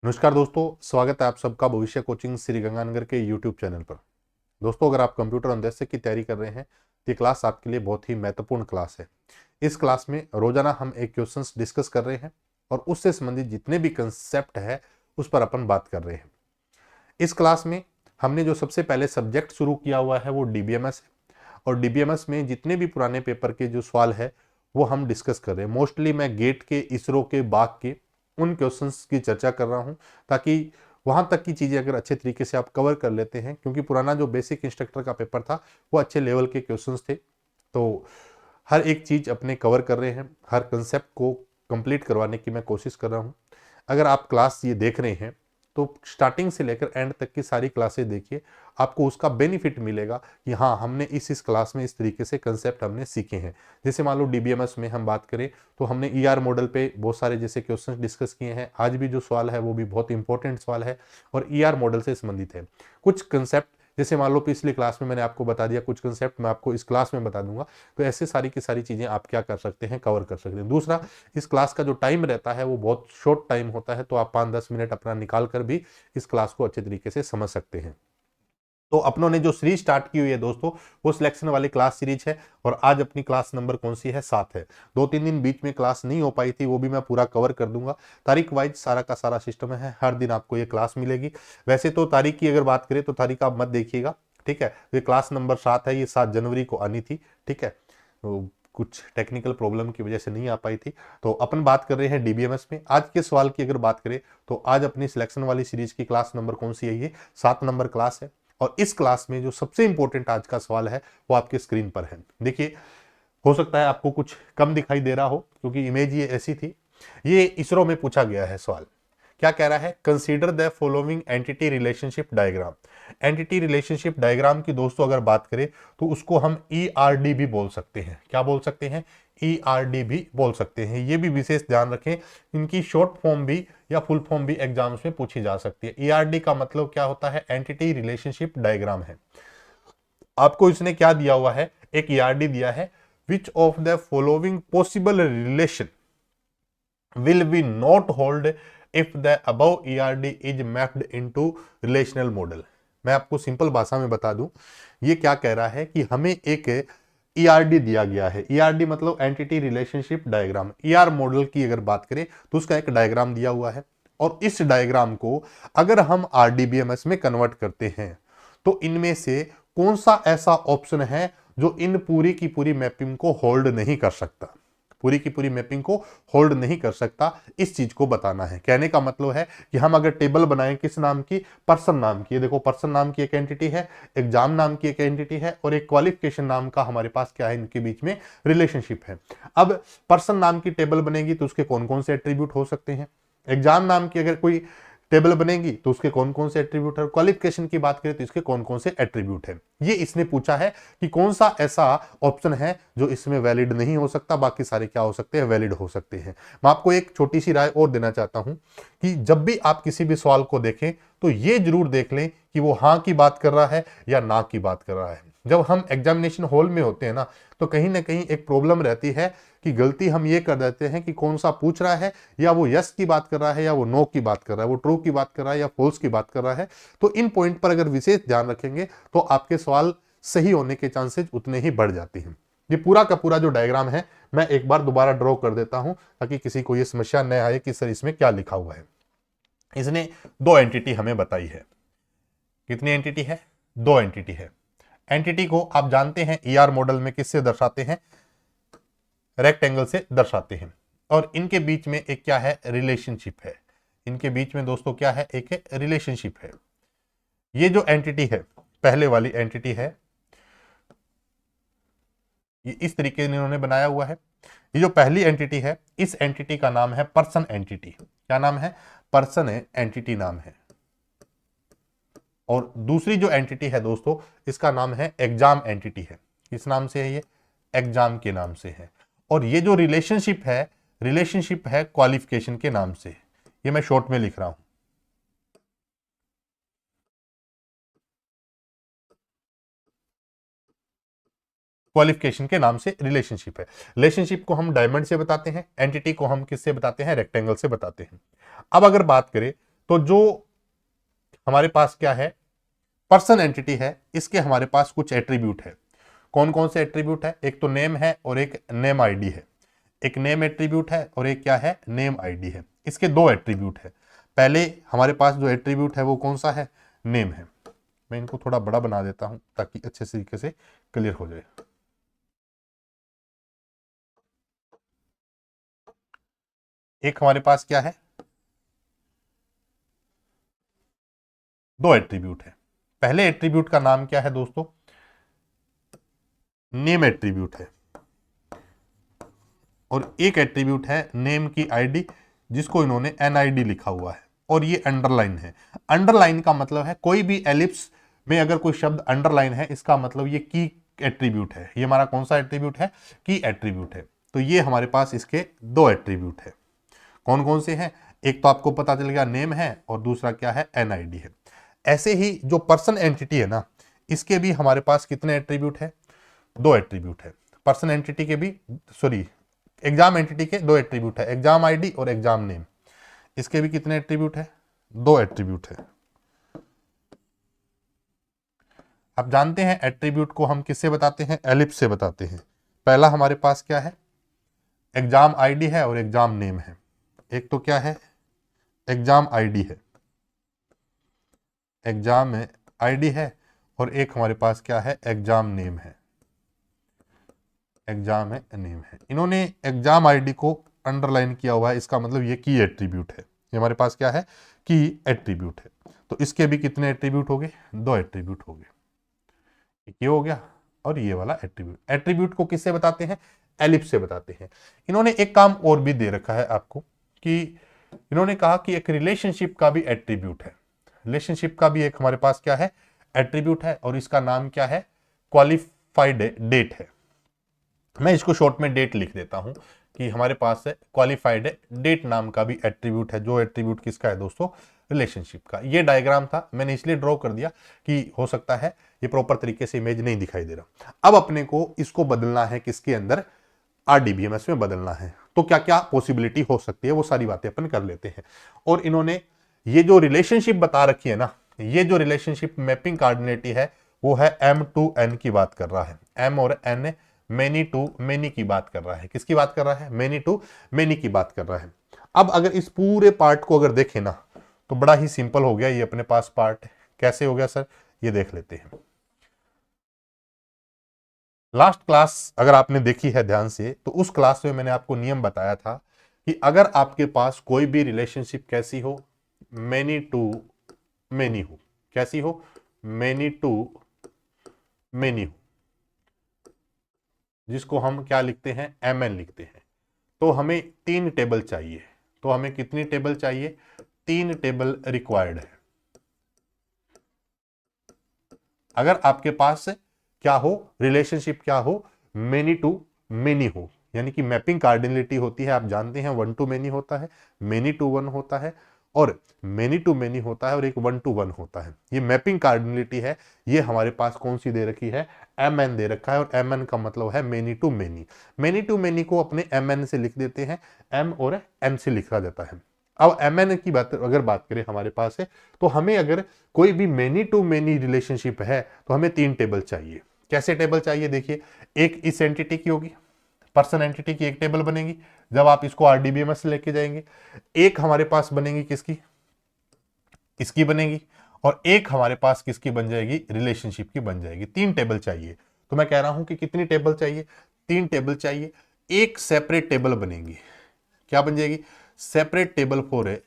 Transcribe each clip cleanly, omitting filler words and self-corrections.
नमस्कार दोस्तों, स्वागत है आप सबका भविष्य कोचिंग श्री गंगानगर के यूट्यूब चैनल पर। दोस्तों, अगर आप कंप्यूटर अनुदेशक की तैयारी कर रहे हैं तो ये क्लास आपके लिए बहुत ही महत्वपूर्ण क्लास है। इस क्लास में रोजाना हम एक क्वेश्चंस डिस्कस कर रहे हैं और उससे संबंधित जितने भी कंसेप्ट है उस पर अपन बात कर रहे हैं। इस क्लास में हमने जो सबसे पहले सब्जेक्ट शुरू किया हुआ है वो डीबीएमएस है और डीबीएमएस में जितने भी पुराने पेपर के जो सवाल है वो हम डिस्कस कर रहे हैं। मोस्टली मैं गेट के, इसरो के, बाग के उन क्वेश्चंस की चर्चा कर रहा हूं ताकि वहां तक की चीजें अगर अच्छे तरीके से आप कवर कर लेते हैं, क्योंकि पुराना जो बेसिक इंस्ट्रक्टर का पेपर था वो अच्छे लेवल के क्वेश्चंस थे। तो हर एक चीज अपने कवर कर रहे हैं, हर कंसेप्ट को कंप्लीट करवाने की मैं कोशिश कर रहा हूं। अगर आप क्लास ये देख रहे हैं तो स्टार्टिंग से लेकर एंड तक की सारी क्लासेस देखिए, आपको उसका बेनिफिट मिलेगा कि हाँ, हमने इस क्लास में इस तरीके से कंसेप्ट हमने सीखे हैं। जैसे मान लो डीबीएमएस में हम बात करें तो हमने ईआर मॉडल पे बहुत सारे जैसे क्वेश्चंस डिस्कस किए हैं। आज भी जो सवाल है वो भी बहुत इंपॉर्टेंट सवाल है और ईआर मॉडल से संबंधित है। कुछ कंसेप्ट जैसे मान लो पिछली क्लास में मैंने आपको बता दिया, कुछ कंसेप्ट मैं आपको इस क्लास में बता दूंगा। तो ऐसे सारी की सारी चीजें आप क्या कर सकते हैं, कवर कर सकते हैं। दूसरा, इस क्लास का जो टाइम रहता है वो बहुत शॉर्ट टाइम होता है, तो आप 5-10 मिनट अपना निकाल कर भी इस क्लास को अच्छे तरीके से समझ सकते हैं। तो अपनों ने जो सीरीज स्टार्ट की हुई है दोस्तों, वो सिलेक्शन वाली क्लास सीरीज है और आज अपनी क्लास नंबर कौन सी है? 7 है। 2-3 दिन बीच में क्लास नहीं हो पाई थी, वो भी मैं पूरा कवर कर दूंगा। तारीख वाइज सारा का सारा सिस्टम है, हर दिन आपको ये क्लास मिलेगी। वैसे तो तारीख की अगर बात करें तो तारीख आप मत देखिएगा, ठीक है। ये क्लास नंबर 7 है, ये 7 जनवरी को आनी थी, ठीक है। तो कुछ टेक्निकल प्रॉब्लम की वजह से नहीं आ पाई थी। तो अपन बात कर रहे हैं डीबीएमएस में। आज के सवाल की अगर बात करें तो आज अपनी सिलेक्शन वाली सीरीज की क्लास नंबर कौन सी है? ये 7 नंबर क्लास है। और इस क्लास में जो सबसे इंपॉर्टेंट आज का सवाल है वो आपके स्क्रीन पर है। देखिए, हो सकता है आपको कुछ कम दिखाई दे रहा हो क्योंकि इमेज ये ऐसी थी। ये इसरो में पूछा गया है सवाल। क्या कह रहा है? Consider the following entity relationship diagram. Entity relationship diagram की दोस्तों अगर बात करें तो उसको हम ईआरडी भी बोल सकते हैं। क्या बोल सकते हैं? ईआरडी भी बोल सकते हैं। ये भी विशेष ध्यान रखें, इनकी शॉर्ट फॉर्म भी या फुल फॉर्म भी एग्जाम्स में पूछी जा सकती है। ईआरडी का मतलब क्या होता है? एंटिटी रिलेशनशिप डायग्राम है। आपको इसने क्या दिया हुआ है? एक ईआरडी दिया है। Which of the following possible relation will we not hold if the above ERD is mapped into relational model। मैं आपको सिंपल भाषा में बता दूं, ये क्या कह रहा है कि हमें एक ईआरडी दिया गया है। ईआरडी मतलब entity relationship diagram. ER model की अगर बात करें तो उसका एक डायग्राम दिया हुआ है और इस डायग्राम को अगर हम आरडीबीएमएस में कन्वर्ट करते हैं तो इनमें से कौन सा ऐसा ऑप्शन है जो इन पूरी की पूरी मैपिंग को होल्ड नहीं कर सकता? पूरी की पूरी मैपिंग को होल्ड नहीं कर सकता, इस चीज को बताना है। कहने का मतलब है कि हम अगर टेबल बनाएं किस नाम की? पर्सन नाम की। ये देखो, पर्सन नाम की एक एंटिटी है, एग्जाम नाम की एक एंटिटी है और एक क्वालिफिकेशन नाम का हमारे पास क्या है? इनके बीच में रिलेशनशिप है। अब पर्सन नाम की टेबल बनेगी तो उसके कौन कौन से एट्रीब्यूट हो सकते हैं? एग्जाम नाम की अगर कोई टेबल बनेगी तो उसके कौन कौन से एट्रीब्यूट है? क्वालिफिकेशन की बात करें तो इसके कौन कौन से एट्रीब्यूट है? ये इसने पूछा है कि कौन सा ऐसा ऑप्शन है जो इसमें वैलिड नहीं हो सकता, बाकी सारे क्या हो सकते हैं? वैलिड हो सकते हैं। मैं आपको एक छोटी सी राय और देना चाहता हूं कि जब भी आप किसी भी सवाल को देखें तो ये जरूर देख लें कि वो हाँ की बात कर रहा है या ना की बात कर रहा है। जब हम एग्जामिनेशन हॉल में होते हैं ना, तो कहीं ना कहीं एक प्रॉब्लम रहती है कि गलती हम ये कर देते हैं कि कौन सा पूछ रहा है, या वो यस की बात कर रहा है या वो नो की बात कर रहा है, वो ट्रू की बात कर रहा है या फॉल्स की बात कर रहा है। तो इन पॉइंट पर अगर विशेष ध्यान रखेंगे तो आपके सवाल सही होने के चांसेस उतने ही बढ़ जाते हैं। ये पूरा का पूरा जो डायग्राम है मैं एक बार दोबारा ड्रॉ कर देता हूं ताकि किसी को ये समस्या न आए कि सर इसमें क्या लिखा हुआ है। इसने 2 एंटिटी हमें बताई है। कितनी एंटिटी है? 2 एंटिटी है। एंटिटी को आप जानते हैं ईआर मॉडल में किससे दर्शाते हैं? रेक्टेंगल से दर्शाते हैं। और इनके बीच में एक क्या है? रिलेशनशिप है। इनके बीच में दोस्तों क्या है? एक रिलेशनशिप है। ये जो एंटिटी है, पहले वाली एंटिटी है, ये इस तरीके से इन्होंने बनाया हुआ है। ये जो पहली एंटिटी है, इस एंटिटी का नाम है पर्सन एंटिटी। क्या नाम है? पर्सन एंटिटी नाम है। और दूसरी जो एंटिटी है दोस्तों, इसका नाम है एग्जाम एंटिटी है। किस नाम से है ये? एग्जाम के नाम से है। और ये जो रिलेशनशिप है क्वालिफिकेशन के नाम से। ये मैं शॉर्ट में लिख रहा हूं। क्वालिफिकेशन के नाम से रिलेशनशिप है। रिलेशनशिप को हम डायमंड से बताते हैं, एंटिटी को हम किससे बताते हैं? रेक्टेंगल से बताते हैं। अब अगर बात करें तो जो हमारे पास क्या है, पर्सन एंटिटी है, इसके हमारे पास कुछ एट्रीब्यूट है। कौन कौन से एट्रीब्यूट है? एक तो नेम है और एक नेम आईडी है। एक नेम एट्रीब्यूट है और एक क्या है, नेम आईडी है। इसके दो एट्रीब्यूट है। पहले हमारे पास जो एट्रीब्यूट है वो कौन सा है, नेम है। मैं इनको थोड़ा बड़ा बना देता हूं ताकि अच्छे तरीके से क्लियर हो जाए। एक हमारे पास क्या है, दो एट्रीब्यूट है। पहले एट्रीब्यूट का नाम क्या है दोस्तों, नेम एट्रीब्यूट है। और एक एट्रीब्यूट है नेम की आईडी, जिसको इन्होंने एनआईडी लिखा हुआ है और ये अंडरलाइन है। अंडरलाइन का मतलब है कोई भी एलिप्स में अगर कोई शब्द अंडरलाइन है, इसका मतलब ये की एट्रीब्यूट है। ये हमारा कौन सा एट्रीब्यूट है, की एट्रीब्यूट है। तो ये हमारे पास इसके दो एट्रीब्यूट है। कौन कौन से हैं, एक तो आपको पता चल गया नेम है और दूसरा क्या है, एनआईडी है। ऐसे ही जो पर्सन एंटिटी है ना, इसके भी हमारे पास कितने एट्रीब्यूट है, दो एट्रीब्यूट है। पर्सन एंटिटी के भी, सॉरी, एग्जाम एंटिटी के दो एट्रीब्यूट है, एग्जाम आईडी और एग्जाम नेम। इसके भी कितने एट्रीब्यूट है, दो एट्रीब्यूट है। आप जानते हैं एट्रीब्यूट को हम किससे बताते हैं, एलिप्स से बताते हैं। पहला हमारे पास क्या है, एग्जाम आईडी है और एग्जाम नेम है। एक तो क्या है, एग्जाम आईडी है, एग्जाम आईडी है, और एक हमारे पास क्या है, एग्जाम नेम है, एग्जाम है नेम है। इन्होंने एग्जाम आईडी को अंडरलाइन किया हुआ है, इसका मतलब ये की एट्रीब्यूट है। ये हमारे पास क्या है, की एट्रीब्यूट है। तो इसके भी कितने एट्रीब्यूट हो गए, दो एट्रीब्यूट हो गए। ये हो गया और ये वाला एट्रीब्यूट। एट्रीब्यूट को किससे बताते हैं, एलिप्स से बताते हैं। इन्होंने एक काम और भी दे रखा है आपको, कि इन्होंने कहा कि एक रिलेशनशिप का भी एट्रीब्यूट है। रिलेशनशिप का भी एक हमारे पास क्या है, एट्रीब्यूट है, और इसका नाम क्या है, क्वालिफाइड डेट है। मैं इसको शॉर्ट में डेट लिख देता हूं कि हमारे पास है क्वालिफाइड डेट नाम का भी एट्रीब्यूट है। जो एट्रीब्यूट किसका है दोस्तों, रिलेशनशिप का। ये डायग्राम था, मैंने इसलिए ड्रॉ कर दिया कि हो सकता है ये प्रॉपर तरीके से इमेज नहीं दिखाई दे रहा। अब अपने को इसको बदलना है, किसके अंदर, आरडीबीएमएस में बदलना है। तो क्या क्या पॉसिबिलिटी हो सकती है वो सारी बातें अपन कर लेते हैं। और इन्होंने ये जो रिलेशनशिप बता रखी है ना, ये जो रिलेशनशिप मैपिंग कोऑर्डिनेटी है वो है M to N की बात कर रहा है। M और N मेनी टू मेनी की बात कर रहा है। किसकी बात कर रहा है, मेनी टू मेनी की बात कर रहा है। अब अगर इस पूरे पार्ट को अगर देखें ना, तो बड़ा ही सिंपल हो गया ये अपने पास पार्ट। कैसे हो गया सर, ये देख लेते हैं। लास्ट क्लास अगर आपने देखी है ध्यान से, तो उस क्लास में मैंने आपको नियम बताया था कि अगर आपके पास कोई भी रिलेशनशिप कैसी हो, मेनी टू मेनी हो। कैसी हो, मेनी टू मेनी हो, जिसको हम क्या लिखते हैं, MN लिखते हैं। तो हमें 3 टेबल चाहिए। तो हमें कितनी टेबल चाहिए, 3 टेबल रिक्वायर्ड है। अगर आपके पास क्या हो, रिलेशनशिप क्या हो, मेनी टू मेनी हो, यानी कि मैपिंग कार्डिनलिटी होती है। आप जानते हैं 1 to मेनी होता है, मेनी टू 1 होता है, और मेनी टू मेनी होता है, और एक 1 to 1 होता है। ये मैपिंग कार्डिनलिटी है। ये हमारे पास कौन सी दे रखी है, MN दे रखा है, और MN का मतलब है many to many. Many to many को अपने MN से लिख देते हैं, M और N से लिखा जाता है। अब MN की बात अगर बात करें हमारे पास है, तो हमें अगर कोई भी मेनी टू मेनी रिलेशनशिप है तो हमें 3 टेबल चाहिए। कैसे टेबल चाहिए, देखिए, एक इस एंटिटी की होगी, पर्सन एंटिटी की एक टेबल बनेगी जब आप इसको आरडीबीएमएस से लेके जाएंगे। एक हमारे पास बनेगी किसकी, इसकी बनेगी, और एक हमारे पास किसकी बन जाएगी, रिलेशनशिप की बन जाएगी। 3 टेबल चाहिए। तो मैं कह रहा हूं कि कितनी टेबल चाहिए, 3 टेबल चाहिए। एक सेपरेट टेबल बनेगी, क्या बन जाएगी, separate table for a,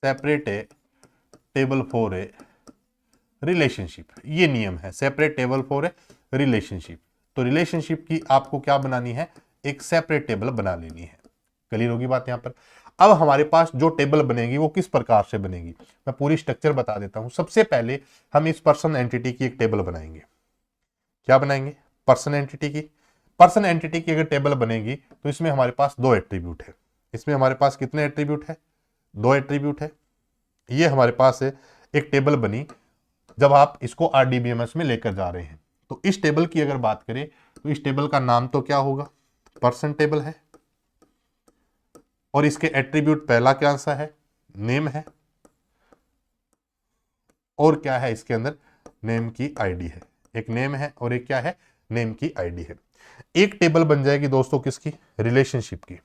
separate table for a relationship. ये नियम है, separate table for a relationship. तो रिलेशनशिप की आपको क्या बनानी है, एक सेपरेट टेबल बना लेनी है। क्लियर होगी बात यहां पर। अब हमारे पास जो टेबल बनेगी वो किस प्रकार से बनेगी, मैं पूरी स्ट्रक्चर बता देता हूं। सबसे पहले हम इस पर्सन एंटिटी की एक टेबल बनाएंगे। क्या बनाएंगे, पर्सन एंटिटी की। पर्सन एंटिटी की अगर टेबल बनेगी तो इसमें हमारे पास 2 एट्रीब्यूट है। इसमें हमारे पास कितने एट्रीब्यूट है, 2 एट्रीब्यूट है। ये हमारे पास एक टेबल बनी जब आप इसको आरडीबीएमएस में लेकर जा रहे हैं। तो इस टेबल की अगर बात करें तो इस टेबल का नाम तो क्या होगा, पर्सन टेबल है, और इसके एट्रीब्यूट पहला क्या सा है, नेम है, और क्या है इसके अंदर, नेम की आईडी है। एक नेम है और एक क्या है, नेम की आईडी है। एक टेबल बन जाएगी दोस्तों किसकी, रिलेशनशिप की।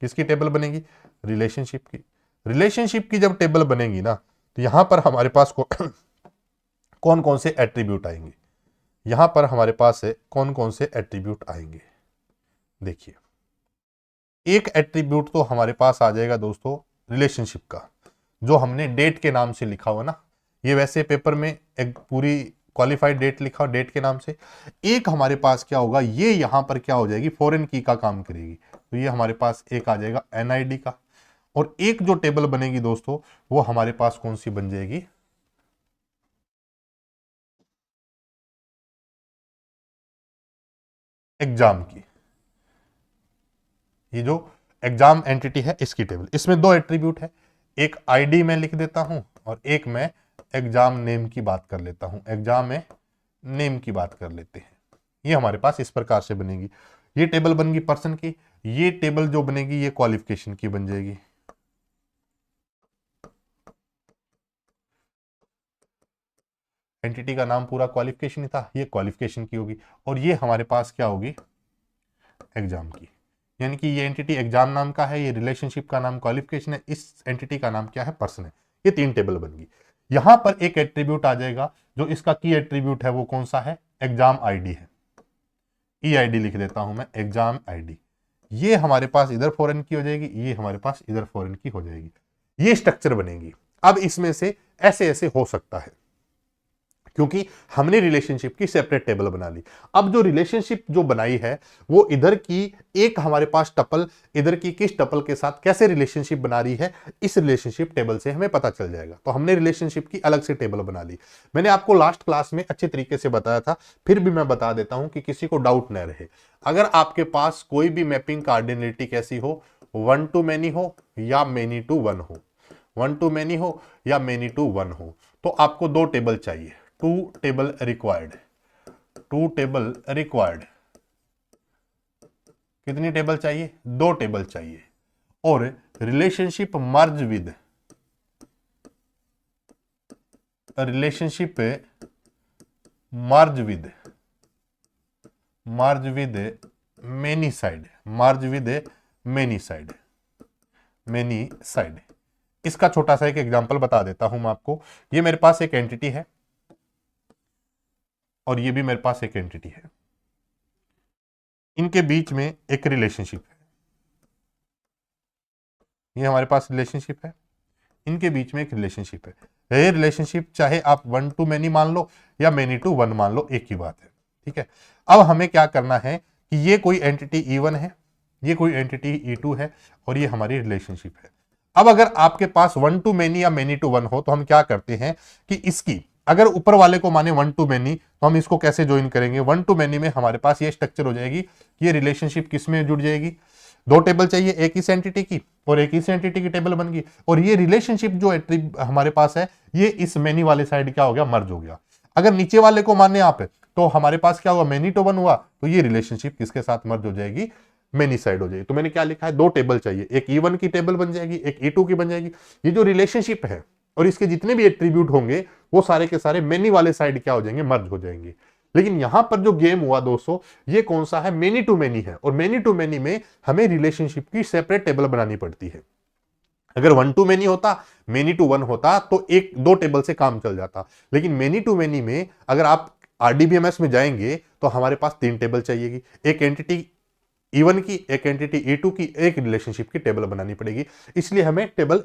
किसकी टेबल बनेगी, रिलेशनशिप की। रिलेशनशिप की जब टेबल बनेगी ना, तो यहां पर हमारे पास कौन कौन से एट्रीब्यूट आएंगे, यहां पर हमारे पास है कौन कौन से एट्रीब्यूट आएंगे। देखिए, एक एट्रीब्यूट तो हमारे पास आ जाएगा दोस्तों रिलेशनशिप का, जो हमने डेट के नाम से लिखा हुआ ना, ये वैसे पेपर में एक पूरी क्वालिफाइड डेट लिखा डेट के नाम से। एक हमारे पास क्या होगा, ये यहां पर क्या हो जाएगी, फॉरेन की का काम करेगी, तो ये हमारे पास एक आ जाएगा एनआईडी का। और एक जो टेबल बनेगी दोस्तों, वो हमारे पास कौन सी बन जाएगी, एग्जाम की। ये जो एग्जाम एंटिटी है इसकी टेबल, इसमें दो एट्रीब्यूट है, एक आईडी में लिख देता हूं और एक मैं एग्जाम नेम की बात कर लेता हूं, एग्जाम में नेम की बात कर लेते हैं। ये हमारे पास इस प्रकार से बनेगी। ये टेबल बन गई पर्सन की, ये टेबल जो बनेगी ये क्वालिफिकेशन की बन जाएगी। एंटिटी का नाम पूरा क्वालिफिकेशन ही था, ये क्वालिफिकेशन की होगी, और ये हमारे पास क्या होगी, एग्जाम की। यानी कि ये एंटिटी एग्जाम नाम का है, ये रिलेशनशिप का नाम क्वालिफिकेशन है, इस एंटिटी का नाम क्या है, पर्सन है। ये तीन टेबल बन गई। यहां पर एक एट्रीब्यूट आ जाएगा, जो इसका की एट्रीब्यूट है वो कौन सा है, एग्जाम आईडी है। ई आईडी लिख देता हूं मैं, एग्जाम आईडी। ये हमारे पास इधर फॉरेन की हो जाएगी, ये हमारे पास इधर फॉरेन की हो जाएगी। ये स्ट्रक्चर बनेगी। अब इसमें से ऐसे ऐसे हो सकता है, क्योंकि हमने रिलेशनशिप की सेपरेट टेबल बना ली। अब जो रिलेशनशिप जो बनाई है, वो इधर की एक हमारे पास टपल, इधर की किस टपल के साथ कैसे रिलेशनशिप बना रही है, इस रिलेशनशिप टेबल से हमें पता चल जाएगा। तो हमने रिलेशनशिप की अलग से टेबल बना ली। मैंने आपको लास्ट क्लास में अच्छे तरीके से बताया था, फिर भी मैं बता देता हूं कि किसी को डाउट न रहे। अगर आपके पास कोई भी मैपिंग कार्डिनलिटी कैसी हो, 1 to many हो या many to 1 हो, 1 to many हो या many to 1 हो, तो आपको दो टेबल चाहिए, two table required. Two table required, कितनी टेबल चाहिए, दो टेबल चाहिए। और relationship merge with, relationship merge with, merge with many side, merge with many side, many side. इसका छोटा सा एक एग्जांपल बता देता हूं मैं आपको। ये मेरे पास एक एंटिटी है और ये भी मेरे पास एक एंटिटी है, इनके बीच में एक रिलेशनशिप है। ये हमारे पास रिलेशनशिप है, इनके बीच में एक रिलेशनशिप है। ये रिलेशनशिप चाहे आप 1 to many मान लो या many to 1 मान लो, एक ही बात है, ठीक है। अब हमें क्या करना है कि ये कोई एंटिटी E1 है, ये कोई एंटिटी E2 है, और ये हमारी रिलेशनशिप है। अब अगर आपके पास 1 to many या many to 1 हो, तो हम क्या करते हैं कि इसकी अगर ऊपर वाले को माने 1 to many, तो हम इसको कैसे ज्वाइन करेंगे, 1 to many में हमारे पास ये स्ट्रक्चर हो जाएगी। ये रिलेशनशिप किस में जुड़ जाएगी, दो टेबल चाहिए, एक इस एंटिटी की और एक इस एंटिटी की टेबल बन गई। और ये रिलेशनशिप जो हमारे पास है, ये इस मेनी वाले साइड क्या हो गया, मर्ज हो गया। अगर नीचे वाले को माने आप, तो हमारे पास क्या हुआ, मेनी टू 1 हुआ, तो ये रिलेशनशिप किसके साथ मर्ज हो जाएगी, मेनी साइड हो जाएगी। तो मैंने क्या लिखा है, दो टेबल चाहिए, एक E1 की टेबल बन जाएगी, एक E2 की बन जाएगी। ये जो रिलेशनशिप है और इसके जितने भी एट्रीब्यूट होंगे, वो सारे के सारे मेनी वाले साइड क्या हो जाएंगे, मर्ज हो जाएंगे। लेकिन यहां पर जो गेम हुआ दोस्तों, ये कौन सा है, मेनी टू मेनी है। और मेनी टू मेनी में हमें रिलेशनशिप की सेपरेट टेबल बनानी पड़ती है। अगर 1 to many होता, मेनी टू 1 होता, तो एक दो टेबल से काम चल जाता। लेकिन मेनी टू मेनी में अगर आप आरडीबीएमएस में जाएंगे, तो हमारे पास तीन टेबल चाहिएगी, एक एंटिटी E1 की, एक एंटिटी E2 की, एक रिलेशनशिप की टेबल बनानी पड़ेगी। इसलिए हमें टेबल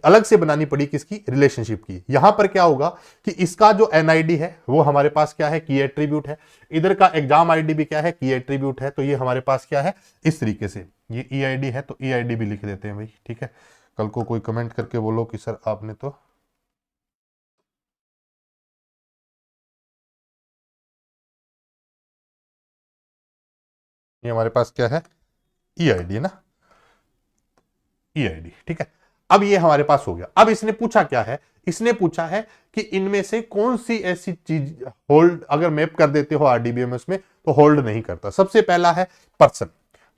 अलग से बनानी पड़ी, किसकी, रिलेशनशिप की। यहां पर क्या होगा कि इसका जो एनआईडी है वो हमारे पास क्या है, की एट्रीब्यूट है। इधर का एग्जाम आईडी भी क्या है, की एट्रीब्यूट है। तो ये हमारे पास क्या है, इस तरीके से ये ईआईडी है, तो ईआईडी भी लिख देते हैं भाई, ठीक है। कल को कोई कमेंट करके बोलो कि सर आपने तो ये हमारे पास क्या है, ईआईडी है ना, ईआईडी, ठीक है। अब ये हमारे पास हो गया। अब इसने पूछा क्या है, इसने पूछा है कि इनमें से कौन सी ऐसी चीज होल्ड अगर मैप कर देते हो आरडीबीएमएस में तो होल्ड नहीं करता। सबसे पहला है पर्सन।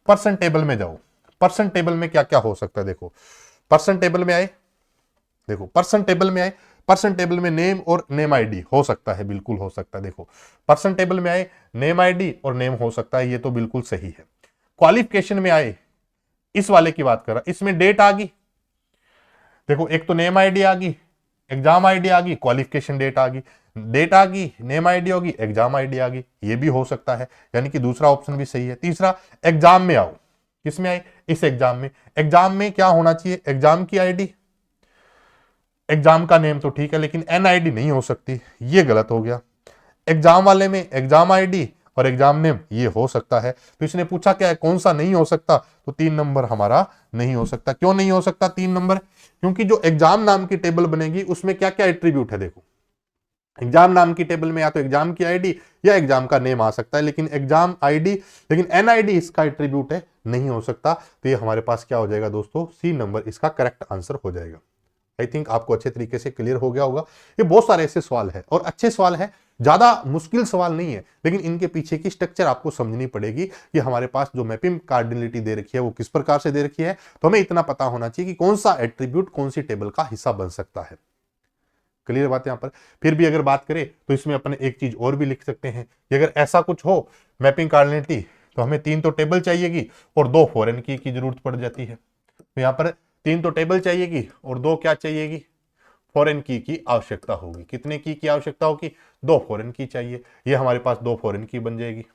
पर्सन टेबल में जाओ, परसेंट टेबल में क्या क्या हो सकता है, देखो परसेंट टेबल में आए, देखो परसेंट टेबल में आए, परसेंट टेबल में नेम और नेम आईडी हो सकता है, बिल्कुल हो सकता है। देखो परसेंट टेबल में आए नेम आईडी और नेम हो सकता है, ये तो बिल्कुल सही है। क्वालिफिकेशन में आए, इस वाले की बात कर रहा, इसमें डेट आ गई, देखो एक तो नेम आईडी आ गई, एग्जाम आईडी आ गई, क्वालिफिकेशन डेट आ गई, डेट आ गई, नेम आईडी होगी, एग्जाम आईडी आ गई, ये भी हो सकता है, यानी कि दूसरा ऑप्शन भी सही है। तीसरा, एग्जाम में आओ, किसमें आए, इस एग्जाम में, एग्जाम में क्या होना चाहिए, एग्जाम की आईडी, एग्जाम का नेम तो ठीक है लेकिन एनआईडी नहीं हो सकती, ये गलत हो गया। एग्जाम वाले में एग्जाम आईडी और एग्जाम नेम ये हो सकता है, तो इसने पूछा क्या है कौन सा नहीं हो सकता, तो 3 नंबर हमारा नहीं हो सकता। क्यों नहीं हो सकता 3 नंबर, क्योंकि जो एग्जाम नाम की टेबल बनेगी उसमें क्या क्या एट्रीब्यूट है, देखो एग्जाम नाम की टेबल में या तो एग्जाम की आईडी या एग्जाम का नेम आ सकता है, लेकिन एग्जाम आईडी, लेकिन एनआईडी इसका एट्रीब्यूट है, नहीं हो सकता। तो ये हमारे पास क्या हो जाएगा दोस्तों, सी नंबर इसका करेक्ट आंसर हो जाएगा। आई थिंक आपको अच्छे तरीके से क्लियर हो गया होगा। ये बहुत सारे ऐसे सवाल है और अच्छे सवाल है, ज्यादा मुश्किल सवाल नहीं है, लेकिन इनके पीछे की स्ट्रक्चर आपको समझनी पड़ेगी कि हमारे पास जो मैपिंग कार्डिनलिटी दे रखी है वो किस प्रकार से दे रखी है। तो हमें इतना पता होना चाहिए कि कौन सा एट्रीब्यूट कौन सी टेबल का हिस्सा बन सकता है। क्लियर बात यहां पर। फिर भी अगर बात करें तो इसमें अपने एक चीज और भी लिख सकते हैं कि अगर ऐसा कुछ हो मैपिंग कार्डिनलिटी, तो हमें 3 तो टेबल चाहिएगी और 2 फॉरेन की जरूरत पड़ जाती है। तो यहाँ पर 3 तो टेबल चाहिएगी और 2 क्या चाहिएगी, फॉरेन की आवश्यकता होगी। कितने की आवश्यकता होगी, 2 फॉरेन की चाहिए, ये हमारे पास 2 फॉरेन की बन जाएगी।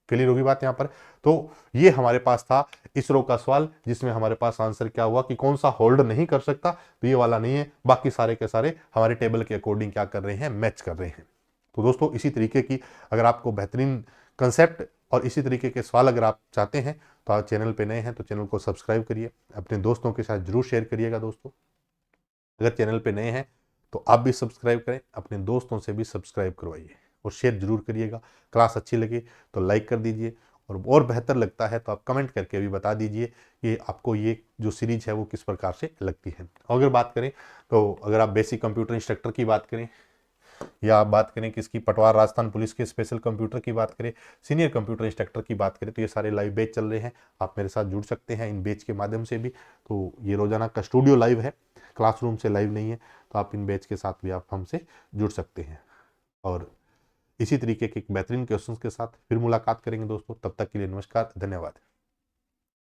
क्लियर होगी बात यहाँ पर। तो ये हमारे पास था इसरो का सवाल, जिसमें हमारे पास आंसर क्या हुआ कि कौन सा होल्ड नहीं कर सकता, तो ये वाला नहीं है, बाकी सारे के सारे हमारे टेबल के अकॉर्डिंग क्या कर रहे हैं, मैच कर रहे हैं। तो दोस्तों इसी तरीके की अगर आपको बेहतरीन कंसेप्ट और इसी तरीके के सवाल अगर आप चाहते हैं तो आप चैनल पे नए हैं तो चैनल को सब्सक्राइब करिए, अपने दोस्तों के साथ जरूर शेयर करिएगा। दोस्तों अगर चैनल पे नए हैं तो आप भी सब्सक्राइब करें, अपने दोस्तों से भी सब्सक्राइब करवाइए और शेयर जरूर करिएगा। क्लास अच्छी लगे तो लाइक कर दीजिए और बेहतर लगता है तो आप कमेंट करके भी बता दीजिए कि आपको ये जो सीरीज है वो किस प्रकार से लगती है। और अगर बात करें तो अगर आप बेसिक कंप्यूटर इंस्ट्रक्टर की बात करें या आप बात करें किसकी, पटवार राजस्थान पुलिस के स्पेशल कंप्यूटर की बात करें, सीनियर कंप्यूटर इंस्ट्रक्टर की बात करें, तो ये सारे लाइव बैच चल रहे हैं, आप मेरे साथ जुड़ सकते हैं इन बैच के माध्यम से भी। तो ये रोजाना का स्टूडियो लाइव है, क्लासरूम से लाइव नहीं है, तो आप इन बैच के साथ भी आप हमसे जुड़ सकते हैं। और इसी तरीके के बेहतरीन क्वेश्चंस के साथ फिर मुलाकात करेंगे दोस्तों, तब तक के लिए नमस्कार, धन्यवाद।